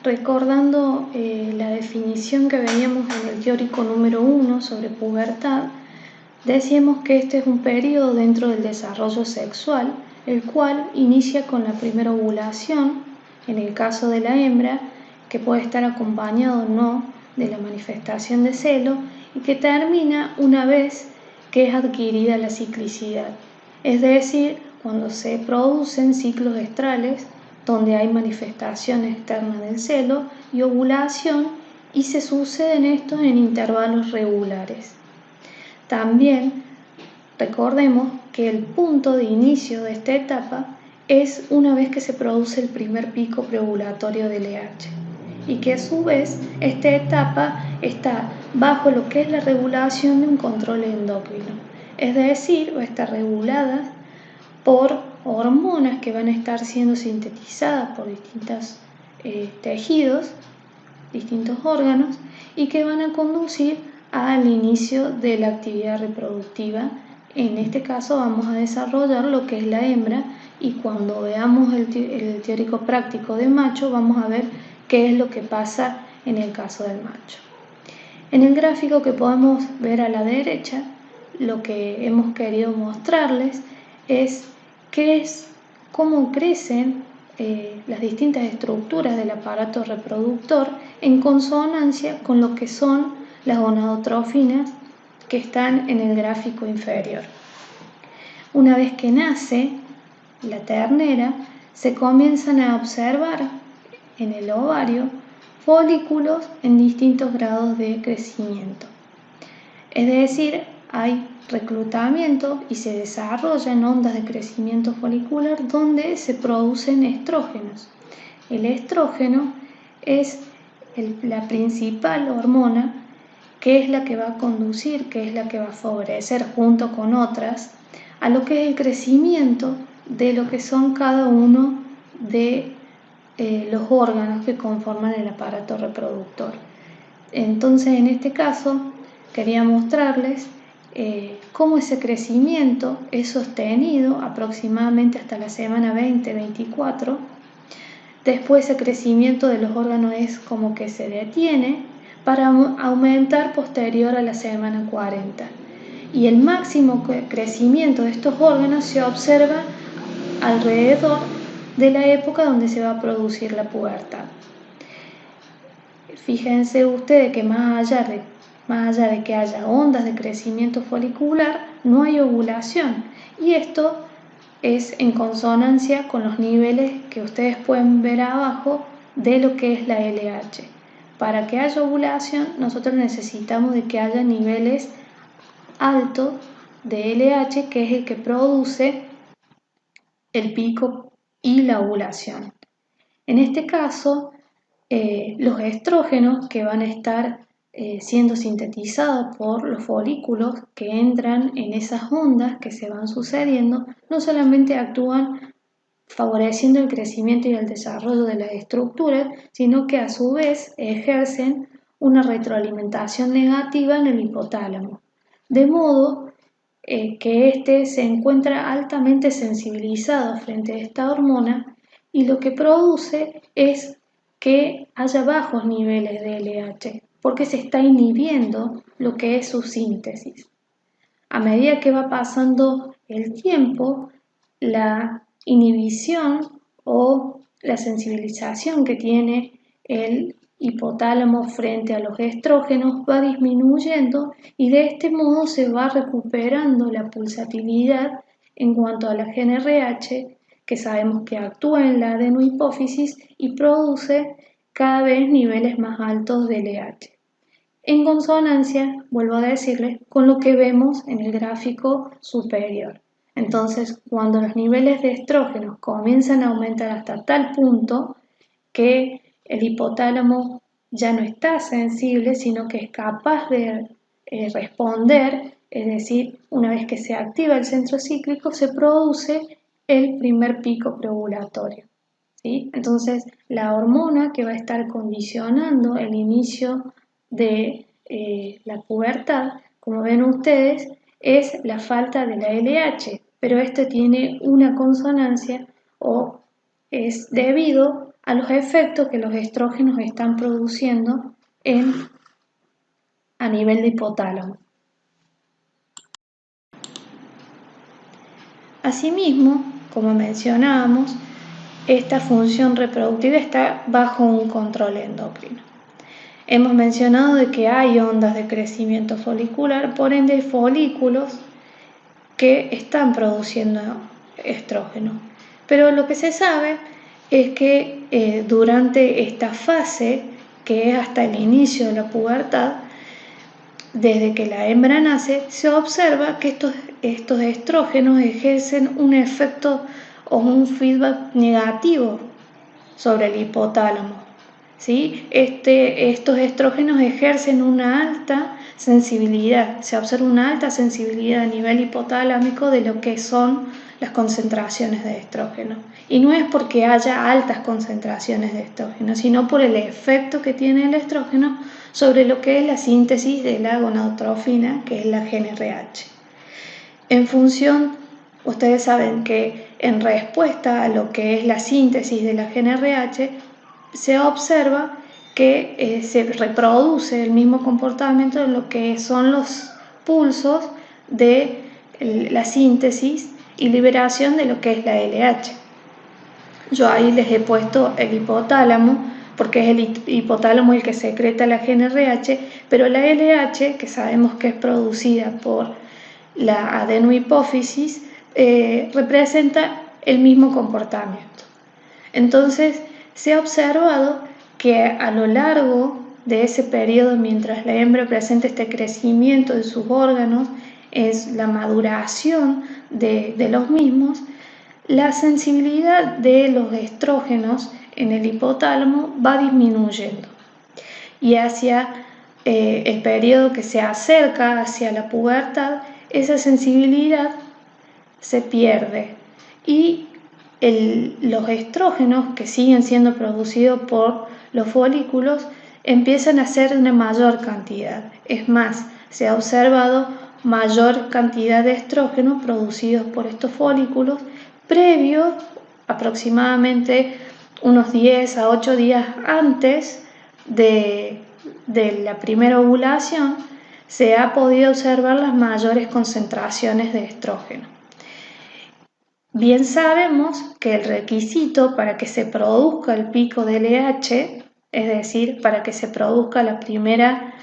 Recordando la definición que veíamos en el teórico número 1 sobre pubertad, decíamos que este es un periodo dentro del desarrollo sexual, el cual inicia con la primera ovulación, en el caso de la hembra, que puede estar acompañado o no de la manifestación de celo, y que termina una vez que es adquirida la ciclicidad, es decir, cuando se producen ciclos estrales donde hay manifestación externa del celo y ovulación, y se suceden estos en intervalos regulares. También recordemos que el punto de inicio de esta etapa es una vez que se produce el primer pico preovulatorio de LH, y que a su vez esta etapa está bajo lo que es la regulación de un control endocrino, es decir, va a estar regulada por hormonas que van a estar siendo sintetizadas por distintos tejidos, distintos órganos, y que van a conducir al inicio de la actividad reproductiva. En este caso vamos a desarrollar lo que es la hembra, y cuando veamos el teórico práctico de macho vamos a ver qué es lo que pasa en el caso del macho. En el gráfico que podemos ver a la derecha, lo que hemos querido mostrarles es cómo crecen las distintas estructuras del aparato reproductor en consonancia con lo que son las gonadotrofinas que están en el gráfico inferior. Una vez que nace la ternera, se comienzan a observar en el ovario folículos en distintos grados de crecimiento. Es decir, hay reclutamiento y se desarrollan ondas de crecimiento folicular donde se producen estrógenos. El estrógeno es la principal hormona, que es la que va a conducir, que es la que va a favorecer junto con otras a lo que es el crecimiento de lo que son cada uno de los órganos que conforman el aparato reproductor. Entonces, en este caso, quería mostrarles cómo ese crecimiento es sostenido aproximadamente hasta la semana 20-24. Después ese crecimiento de los órganos es como que se detiene para aumentar posterior a la semana 40. Y el máximo crecimiento de estos órganos se observa alrededor de la época donde se va a producir la pubertad. Fíjense ustedes que más allá de que haya ondas de crecimiento folicular, no hay ovulación, y esto es en consonancia con los niveles que ustedes pueden ver abajo de lo que es la LH. Para que haya ovulación, nosotros necesitamos de que haya niveles altos de LH, que es el que produce el pico y la ovulación. En este caso, los estrógenos que van a estar siendo sintetizados por los folículos que entran en esas ondas que se van sucediendo, no solamente actúan favoreciendo el crecimiento y el desarrollo de las estructuras, sino que a su vez ejercen una retroalimentación negativa en el hipotálamo, de modo que éste se encuentra altamente sensibilizado frente a esta hormona, y lo que produce es que haya bajos niveles de LH, porque se está inhibiendo lo que es su síntesis. A medida que va pasando el tiempo, la inhibición o la sensibilización que tiene el hipotálamo frente a los estrógenos va disminuyendo, y de este modo se va recuperando la pulsatilidad en cuanto a la GnRH, que sabemos que actúa en la adenohipófisis y produce cada vez niveles más altos de LH. En consonancia, vuelvo a decirles, con lo que vemos en el gráfico superior. Entonces, cuando los niveles de estrógenos comienzan a aumentar hasta tal punto que el hipotálamo ya no está sensible, sino que es capaz de responder, es decir, una vez que se activa el centro cíclico, se produce el primer pico preovulatorio. ¿Sí? Entonces, la hormona que va a estar condicionando el inicio de la pubertad, como ven ustedes, es la falta de la LH, pero esto tiene una consonancia o es debido a los efectos que los estrógenos están produciendo a nivel de hipotálamo. Asimismo, como mencionábamos, esta función reproductiva está bajo un control endocrino. Hemos mencionado de que hay ondas de crecimiento folicular, por ende hay folículos que están produciendo estrógeno. Pero lo que se sabe es que durante esta fase, que es hasta el inicio de la pubertad, desde que la hembra nace, se observa que estos estrógenos ejercen un efecto o un feedback negativo sobre el hipotálamo. ¿Sí? Estos estrógenos ejercen una alta sensibilidad, se observa una alta sensibilidad a nivel hipotalámico de lo que son las concentraciones de estrógeno. Y no es porque haya altas concentraciones de estrógeno, sino por el efecto que tiene el estrógeno sobre lo que es la síntesis de la gonadotrofina, que es la GnRH. En función, ustedes saben que en respuesta a lo que es la síntesis de la GnRH, se observa que se reproduce el mismo comportamiento de lo que son los pulsos de la síntesis y liberación de lo que es la LH. Yo ahí les he puesto el hipotálamo, porque es el hipotálamo el que secreta la GnRH, pero la LH, que sabemos que es producida por la adenohipófisis, representa el mismo comportamiento. Entonces, se ha observado que a lo largo de ese periodo, mientras la hembra presenta este crecimiento de sus órganos, es la maduración de los mismos, la sensibilidad de los estrógenos en el hipotálamo va disminuyendo y hacia el periodo que se acerca hacia la pubertad, esa sensibilidad se pierde y los estrógenos que siguen siendo producidos por los folículos empiezan a ser de una mayor cantidad. Es más, se ha observado mayor cantidad de estrógenos producidos por estos folículos previo, aproximadamente unos 10 a 8 días antes de la primera ovulación, se ha podido observar las mayores concentraciones de estrógeno. Bien sabemos que el requisito para que se produzca el pico de LH, es decir, para que se produzca la primera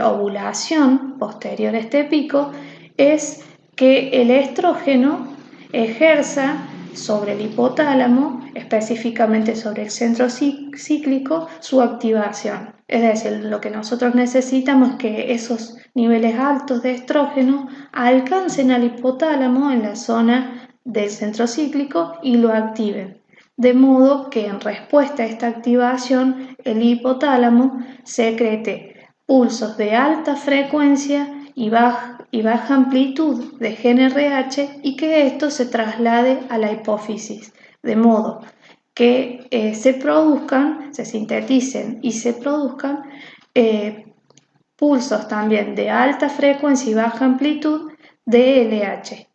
ovulación posterior a este pico, es que el estrógeno ejerza sobre el hipotálamo, específicamente sobre el centro cíclico, su activación. Es decir, lo que nosotros necesitamos es que esos niveles altos de estrógeno alcancen al hipotálamo en la zona del centro cíclico y lo activen, de modo que en respuesta a esta activación el hipotálamo secrete pulsos de alta frecuencia y baja amplitud de GnRH y que esto se traslade a la hipófisis, de modo que se sinteticen y se produzcan pulsos también de alta frecuencia y baja amplitud de LH.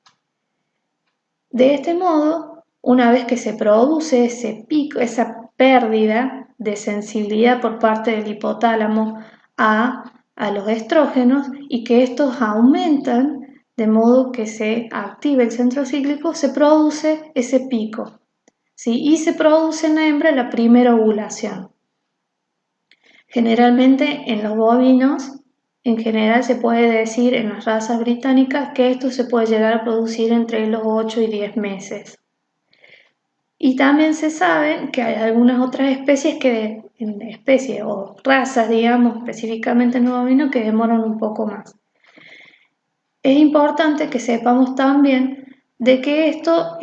De este modo, una vez que se produce ese pico, esa pérdida de sensibilidad por parte del hipotálamo a los estrógenos y que estos aumentan de modo que se active el centro cíclico, se produce ese pico, ¿sí? Y se produce en la hembra la primera ovulación. Generalmente en los bovinos, en general se puede decir en las razas británicas que esto se puede llegar a producir entre los 8 y 10 meses. Y también se sabe que hay algunas otras especies o razas, digamos, específicamente en los bovinos, que demoran un poco más. Es importante que sepamos también de que esto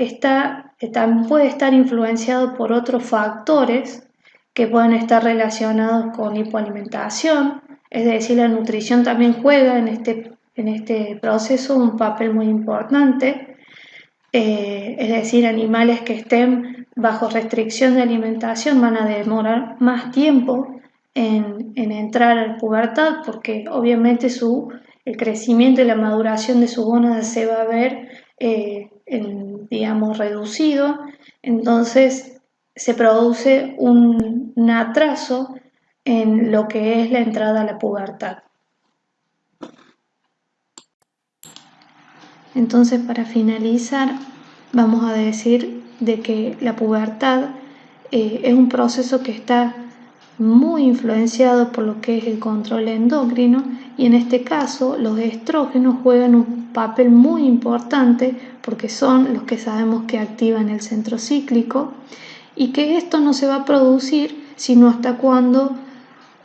también puede estar influenciado por otros factores que pueden estar relacionados con hipoalimentación, es decir, la nutrición también juega en este proceso un papel muy importante, es decir, animales que estén bajo restricción de alimentación van a demorar más tiempo en entrar a la pubertad porque obviamente el crecimiento y la maduración de su gónadas se va a ver, digamos, reducido. Entonces, se produce un atraso en lo que es la entrada a la pubertad. Entonces, para finalizar, vamos a decir de que la pubertad es un proceso que está muy influenciado por lo que es el control endocrino, y en este caso los estrógenos juegan un papel muy importante porque son los que sabemos que activan el centro cíclico, y que esto no se va a producir sino hasta cuando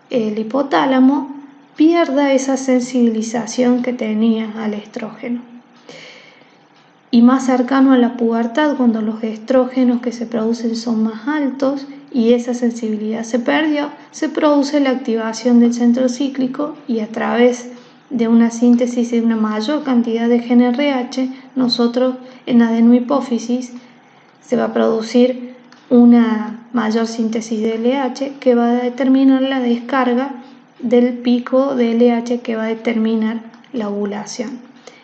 el hipotálamo pierda esa sensibilización que tenía al estrógeno. Y más cercano a la pubertad, cuando los estrógenos que se producen son más altos y esa sensibilidad se perdió, se produce la activación del centro cíclico, y a través de una síntesis de una mayor cantidad de GnRH, nosotros en adenohipófisis se va a producir una mayor síntesis de LH que va a determinar la descarga del pico de LH que va a determinar la ovulación.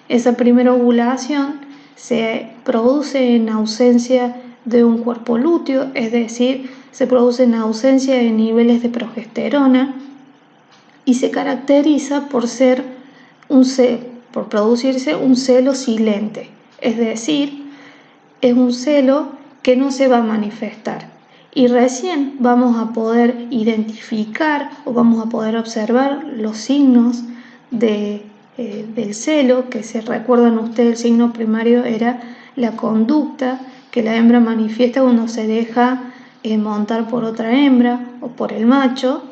Esa primera ovulación se produce en ausencia de un cuerpo lúteo, es decir, se produce en ausencia de niveles de progesterona, y se caracteriza por producirse un celo silente, es decir, es un celo que no se va a manifestar, y recién vamos a poder identificar o vamos a poder observar los signos del celo, que se recuerdan ustedes, el signo primario era la conducta que la hembra manifiesta cuando se deja montar por otra hembra o por el macho,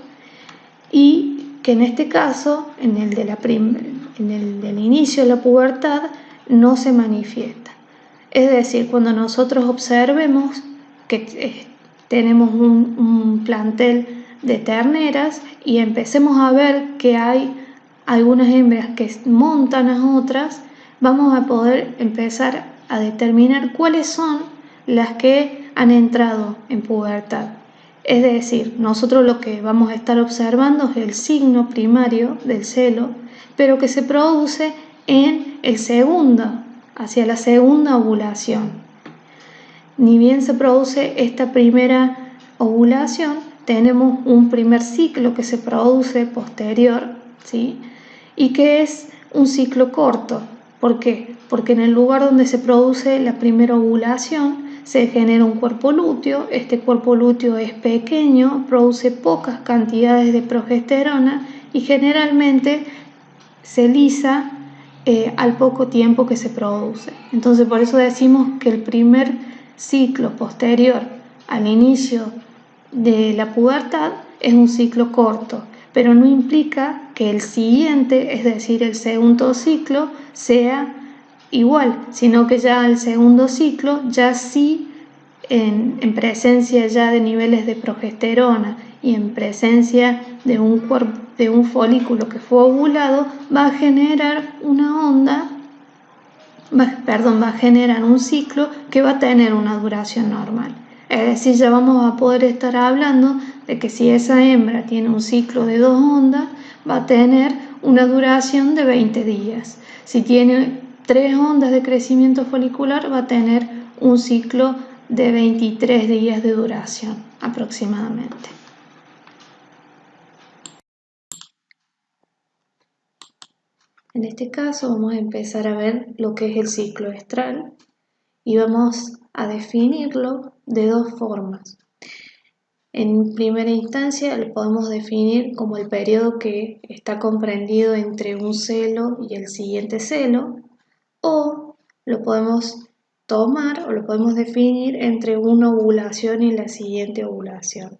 y que en este caso, en el del inicio de la pubertad, no se manifiesta. Es decir, cuando nosotros observemos que tenemos un plantel de terneras y empecemos a ver que hay algunas hembras que montan a otras, vamos a poder empezar a determinar cuáles son las que han entrado en pubertad. Es decir, nosotros lo que vamos a estar observando es el signo primario del celo, pero que se produce en el segundo, hacia la segunda ovulación. Ni bien se produce esta primera ovulación, tenemos un primer ciclo que se produce posterior, ¿sí? Y que es un ciclo corto. ¿Por qué? Porque en el lugar donde se produce la primera ovulación se genera un cuerpo lúteo. Este cuerpo lúteo es pequeño, produce pocas cantidades de progesterona y generalmente se lisa al poco tiempo que se produce. Entonces, por eso decimos que el primer ciclo posterior al inicio de la pubertad es un ciclo corto, pero no implica que el siguiente, es decir, el segundo ciclo, sea igual, sino que ya el segundo ciclo, ya sí en presencia ya de niveles de progesterona y en presencia de un folículo que fue ovulado, va a generar una onda, va a generar un ciclo que va a tener una duración normal. Es decir, ya vamos a poder estar hablando de que si esa hembra tiene un ciclo de 2 ondas, va a tener una duración de 20 días. Si tiene 3 ondas de crecimiento folicular, va a tener un ciclo de 23 días de duración aproximadamente. En este caso vamos a empezar a ver lo que es el ciclo estral y vamos a definirlo de dos formas. En primera instancia lo podemos definir como el periodo que está comprendido entre un celo y el siguiente celo, o lo podemos tomar o lo podemos definir entre una ovulación y la siguiente ovulación.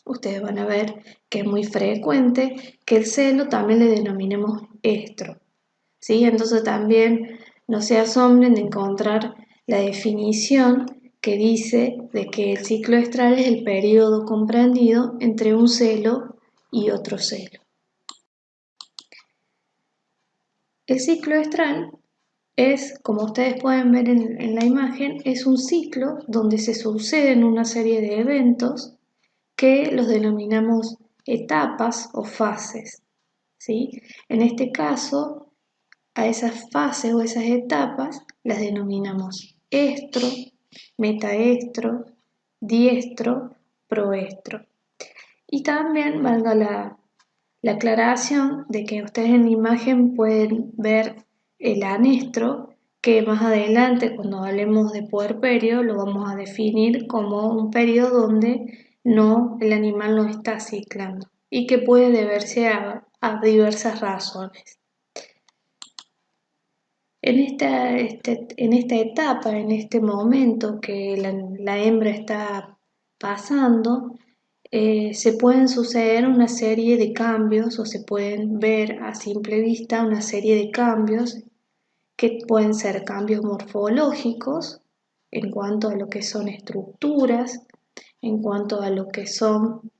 Ustedes van a ver que es muy frecuente que el celo también le denominemos estro, ¿sí? Entonces también no se asombren de encontrar la definición que dice de que el ciclo estral es el periodo comprendido entre un celo y otro celo. El ciclo estral es, como ustedes pueden ver en la imagen, es un ciclo donde se suceden una serie de eventos que los denominamos etapas o fases, ¿sí? En este caso, a esas fases o esas etapas las denominamos estro, metaestro, diestro, proestro. Y también valga la aclaración de que ustedes en la imagen pueden ver el anestro, que más adelante cuando hablemos de puerperio lo vamos a definir como un periodo donde el animal no está ciclando y que puede deberse a diversas razones. En esta etapa, en este momento que la hembra está pasando, se pueden suceder una serie de cambios o se pueden ver a simple vista una serie de cambios que pueden ser cambios morfológicos en cuanto a lo que son estructuras, en cuanto a lo que son,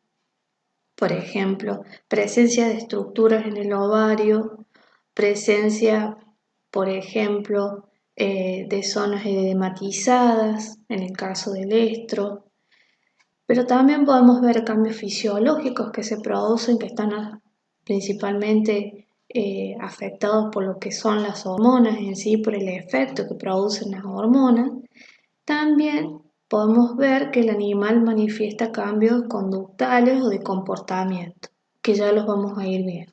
por ejemplo, presencia de estructuras en el ovario, presencia, por ejemplo, de zonas edematizadas, en el caso del estro, pero también podemos ver cambios fisiológicos que se producen, que están principalmente afectados por lo que son las hormonas en sí, por el efecto que producen las hormonas. También podemos ver que el animal manifiesta cambios conductales o de comportamiento, que ya los vamos a ir viendo.